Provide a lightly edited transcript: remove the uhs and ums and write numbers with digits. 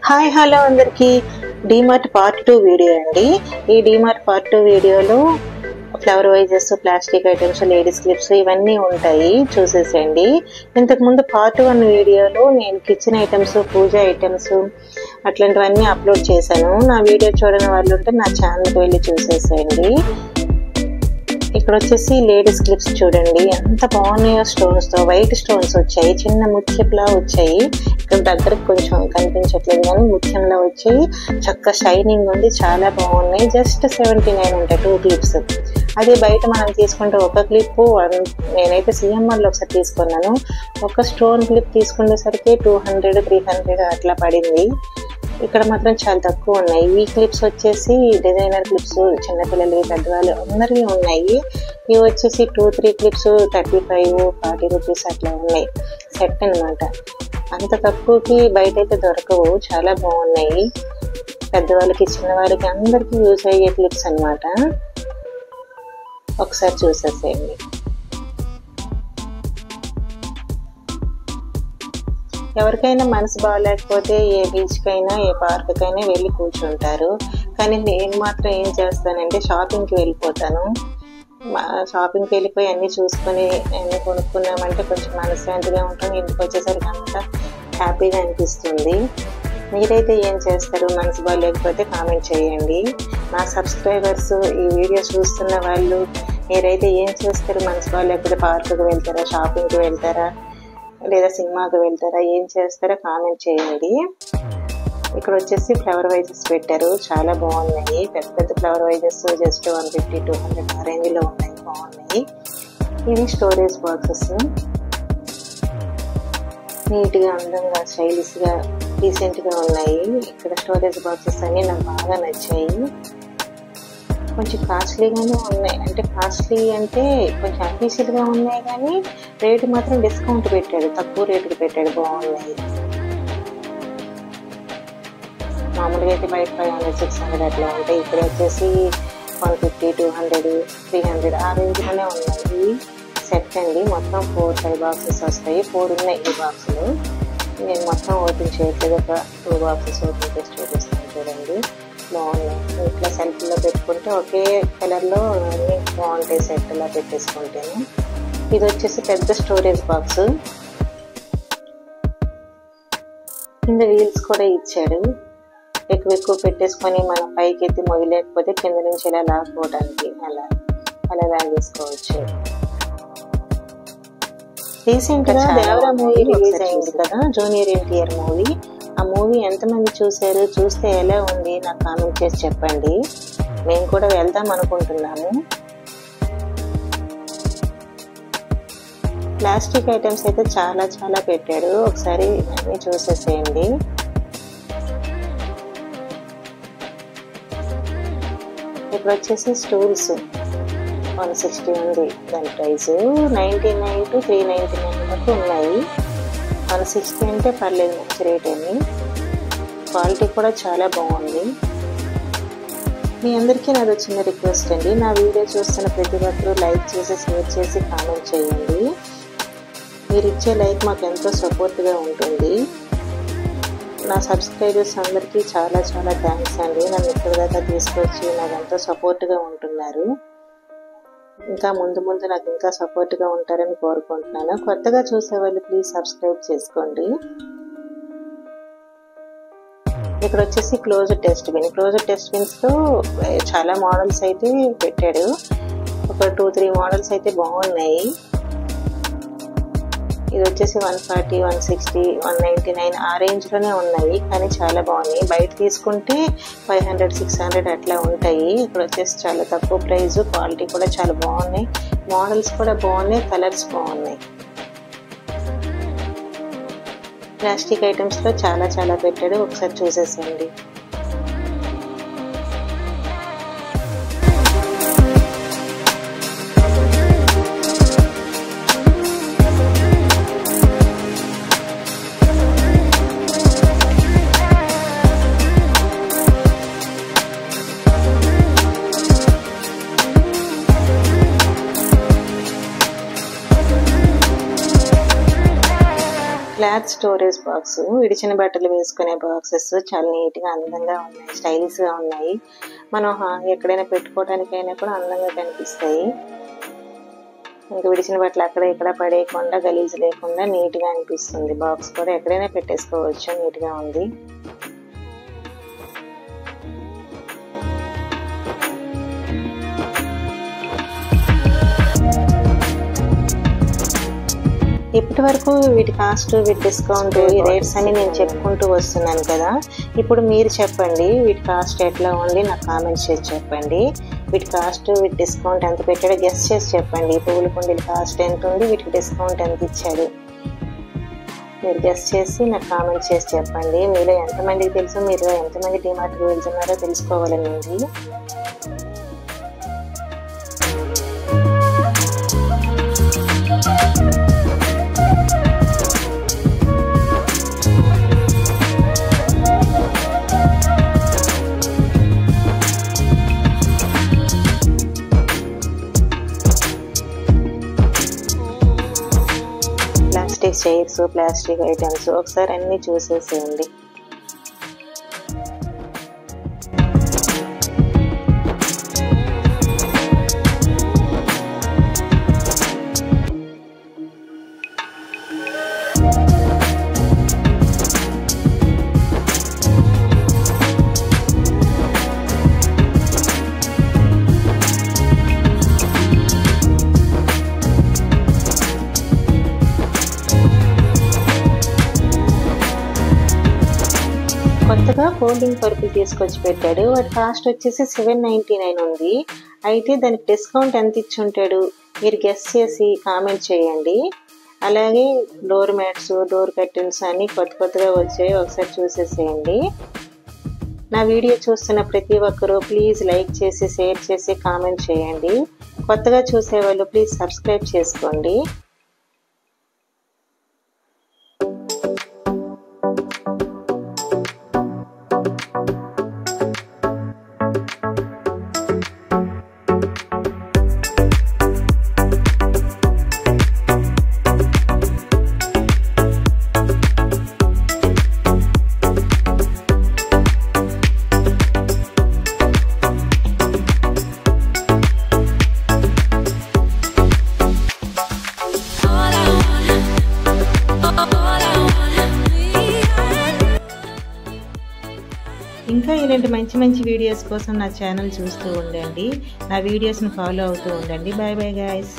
Hi hello అందరికీ DMart part 2 video అండి. ఈ డీమార్ట్ పార్ట్ 2 వీడియోలో flower vases, plastic items, ladies clips ఇవన్నీ ఉంటాయి, చూసేసేయండి. ఇంతకుముందు పార్ట్ 1 వీడియోలో నేను కిచెన్ ఐటమ్స్, పూజ ఐటమ్స్ అట్లాంటివన్నీ అప్లోడ్ చేశాను. నా వీడియో చూడని వాళ్ళు ఉంటే నా ఛానల్కి వెళ్ళి చూసేసేయండి. ఇక్కడ వచ్చేసి లేడీస్ క్లిప్స్ చూడండి ఎంత బాగున్నాయో, స్టోన్స్తో వైట్ స్టోన్స్ వచ్చాయి, చిన్న ముత్యంలా వచ్చాయి. ఇక్కడ దగ్గరకు కొంచెం కనిపించట్లేదు కానీ ముత్యంలా వచ్చాయి, చక్క షైనింగ్ ఉంది, చాలా బాగున్నాయి. జస్ట్ 79 ఉంటాయి 2 క్లిప్స్. అదే బయట మనం తీసుకుంటే ఒక క్లిప్, నేనైతే సిఎంఆర్లో ఒకసారి తీసుకున్నాను, ఒక స్టోన్ క్లిప్ తీసుకునేసరికి 200, 300 అట్లా పడింది. ఇక్కడ మాత్రం చాలా తక్కువ ఉన్నాయి. ఈ క్లిప్స్ వచ్చేసి డిజైనర్ క్లిప్స్, చిన్నపిల్లలు, పెద్దవాళ్ళు అందరివి ఉన్నాయి. ఇవి వచ్చేసి 2-3 క్లిప్స్ 35, 40 రూపీస్ అట్లా ఉన్నాయి, సెట్ అనమాట. అంత తక్కువకి బయట అయితే దొరకవు, చాలా బాగున్నాయి. పెద్దవాళ్ళకి, చిన్నవాళ్ళకి అందరికీ యూజ్ అయ్యే క్లిప్స్ అనమాట. ఒకసారి చూసేసేయండి. ఎవరికైనా మనసు బాగాలేకపోతే ఏ బీచ్కైనా, ఏ పార్క్కైనా వెళ్ళి కూర్చుంటారు. కానీ నేను మాత్రం ఏం చేస్తానంటే షాపింగ్కి వెళ్ళిపోతాను. షాపింగ్కి వెళ్ళిపోయి అన్నీ చూసుకొని అన్నీ కొనుక్కున్నామంటే కొంచెం మనశ్శాంతిగా ఉంటుంది. ఇంటికి వచ్చేసరికి అంతా హ్యాపీగా అనిపిస్తుంది. మీరైతే ఏం చేస్తారు? మనసు బాగాలేకపోతే కామెంట్ చేయండి. నా సబ్స్క్రైబర్స్, ఈ వీడియో చూస్తున్న వాళ్ళు మీరైతే ఏం చేస్తారు? మనసు బాగాలేకపోతే పార్కుకి వెళ్తారా, షాపింగ్కి వెళ్తారా, లేదా సినిమాకి వెళ్తారా, ఏం చేస్తారో కామెంట్ చేయండి. ఇక్కడ వచ్చేసి ఫ్లవర్ వైజెస్ పెట్టారు, చాలా బాగున్నాయి. పెద్ద పెద్ద ఫ్లవర్ వైజెస్ జస్ట్ 150, 200 ఆ రేంజ్లో ఉన్నాయి, బాగున్నాయి. ఇవి స్టోరేజ్ బాక్సెస్, నీట్గా, అందంగా, స్టైలిష్గా, డీసెంట్గా ఉన్నాయి. ఇక్కడ స్టోరేజ్ బాక్సెస్ అన్నీ నాకు బాగా నచ్చాయి. కొంచెం కాస్ట్లీగానే ఉన్నాయి, అంటే కాస్ట్లీ అంటే కొంచెం అఫీషియల్గా ఉన్నాయి కానీ రేటు మాత్రం డిస్కౌంట్ పెట్టాడు, తక్కువ రేటుకి పెట్టాడు, బాగున్నాయి. మామూలుగా అయితే బయట 500, 600 అట్లా ఉంటాయి. ఇక్కడ వచ్చేసి 150, 200, 300 ఆ రేంజ్లోనే ఉన్నాయి. సెట్ అండి. మొత్తం 4-5 బాక్సెస్ వస్తాయి. 4 ఉన్నాయి ఈ బాక్సులు. నేను మొత్తం ఓపెన్ చేయట్లేదు, ఒక 2 బాక్సెస్ ఓపెన్ చేసి చూపిస్తాను చూడండి. బాగున్నాయి. ఇట్లా సెల్ఫ్లో పెట్టుకుంటే ఒకే కలర్లో అన్నీ బాగుంటాయి, సెట్ ఇలా పెట్టేసుకుంటాను. ఇది వచ్చేసి పెద్ద స్టోరేజ్ బాక్స్, కింద వీల్స్ కూడా ఇచ్చాడు. ఎక్కువ పెట్టేసుకొని మనం పైకి ఎత్తి మొయ్యలేకపోతే కింద నుంచి ఇలా లాక్కోవడానికి అలా లాగేసుకోవచ్చు. రీసెంట్గా దేవరా మూవీ రిలీజ్ అయింది కదా, జూనియర్ ఎన్టీఆర్ మూవీ. ఆ మూవీ ఎంతమంది చూశారు? చూస్తే ఎలా ఉంది నాకు కామెంట్ చేసి చెప్పండి. మేము కూడా వెళ్దాం అనుకుంటున్నాము. ప్లాస్టిక్ ఐటమ్స్ అయితే చాలా చాలా పెట్టాడు, ఒకసారి అన్నీ చూసేసేయండి. ఇప్పుడు వచ్చేసి స్టూల్స్ 160 ఉంది దాని ప్రైస్. 99 to 399 వరకు ఉన్నాయి. 160 అంటే పర్లేదు, మంచి రేట్ అని. క్వాలిటీ కూడా చాలా బాగుంది. మీ అందరికీ నాది చిన్న రిక్వెస్ట్ అండి, నా వీడియో చూస్తున్న ప్రతి ఒక్కరూ లైక్ చేసి, షేర్ చేసి, కామెంట్ చేయండి. మీరు ఇచ్చే లైక్ మాకు ఎంతో సపోర్ట్గా ఉంటుంది. నా సబ్స్క్రైబర్స్ అందరికీ చాలా చాలా థ్యాంక్స్ అండి. నన్ను ఇక్కడ దాకా తీసుకొచ్చి నాకు ఎంతో సపోర్ట్గా ఉంటున్నారు. ఇంకా ముందు నాకు ఇంకా సపోర్ట్గా ఉంటారని కోరుకుంటున్నాను. కొత్తగా చూసేవాళ్ళు ప్లీజ్ సబ్స్క్రైబ్ చేసుకోండి. ఇక్కడ వచ్చేసి క్లోజ్డ్ డస్ట్బిన్స్తో చాలా మోడల్స్ అయితే పెట్టాడు. ఒక 2-3 మోడల్స్ అయితే బాగున్నాయి. ఇది వచ్చేసి 140, 160, 199 ఆ రేంజ్లోనే ఉన్నాయి, కానీ చాలా బాగున్నాయి. బయట తీసుకుంటే 500, 600 అట్లా ఉంటాయి. ఇక్కడ వచ్చేసి చాలా తక్కువ ప్రైస్, క్వాలిటీ కూడా చాలా బాగున్నాయి, మోడల్స్ కూడా బాగున్నాయి, కలర్స్ బాగున్నాయి. ప్లాస్టిక్ ఐటమ్స్లో చాలా చాలా పెట్టాడు, ఒకసారి చూసేసేయండి. క్లాత్ స్టోరేజ్ బాక్స్, విడిచిన బట్టలు వేసుకునే బాక్సెస్ చాలా నీట్గా అందంగా ఉన్నాయి, స్టైలిష్గా ఉన్నాయి. మనం ఎక్కడైనా పెట్టుకోవడానికైనా కూడా అందంగా కనిపిస్తాయి. ఇంకా విడిచిన బట్టలు అక్కడ ఇక్కడ పడేయకుండా, గలీజు లేకుండా నీట్గా అనిపిస్తుంది. బాక్స్ కూడా ఎక్కడైనా పెట్టేసుకోవచ్చు, నీట్గా ఉంది. ఇప్పటి వరకు వీటి కాస్ట్, వీటి డిస్కౌంట్, ఈ రేట్స్ అని నేను చెప్పుకుంటూ వస్తున్నాను కదా. ఇప్పుడు మీరు చెప్పండి, వీటి కాస్ట్ ఎట్లా ఉంది నాకు కామెంట్స్ చేసి చెప్పండి. వీటి కాస్ట్, వీటి డిస్కౌంట్ ఎంత పెట్టాడో గెస్ చేసి చెప్పండి. పువ్వుల కుండీల కాస్ట్ ఎంత ఉంది, వీటికి డిస్కౌంట్ ఎంత ఇచ్చాడు, మీరు గెస్ చేసి నాకు కామెంట్ చేసి చెప్పండి. మీలో ఎంతమందికి తెలుసు, మీరు ఎంతమంది డీమార్ట్కి వెళ్తున్నారో తెలుసుకోవాలని ఉంది. ప్లాస్టిక్ చైర్స్, ప్లాస్టిక్ ఐటమ్స్ ఒకసారి అన్ని చూసేసేయండి. కొత్తగా ఫోల్డింగ్ పరుపులు తీసుకొచ్చి పెట్టాడు. వాటి కాస్ట్ వచ్చేసి 799 ఉంది. అయితే దానికి డిస్కౌంట్ ఎంత ఇచ్చి ఉంటాడు మీరు గెస్ చేసి కామెంట్ చేయండి. అలాగే డోర్ మ్యాట్స్, డోర్ కర్టెన్స్ అన్ని కొత్తగా వచ్చాయి, ఒకసారి చూసేసేయండి. నా వీడియో చూస్తున్న ప్రతి ఒక్కరూ ప్లీజ్ లైక్ చేసి, షేర్ చేసి, కామెంట్ చేయండి. కొత్తగా చూసేవాళ్ళు ప్లీజ్ సబ్స్క్రైబ్ చేసుకోండి. ఇంకా ఇలాంటి మంచి వీడియోస్ కోసం నా ఛానల్ చూస్తూ ఉండండి. నా వీడియోస్ని ఫాలో అవుతూ ఉండండి. Bye bye guys.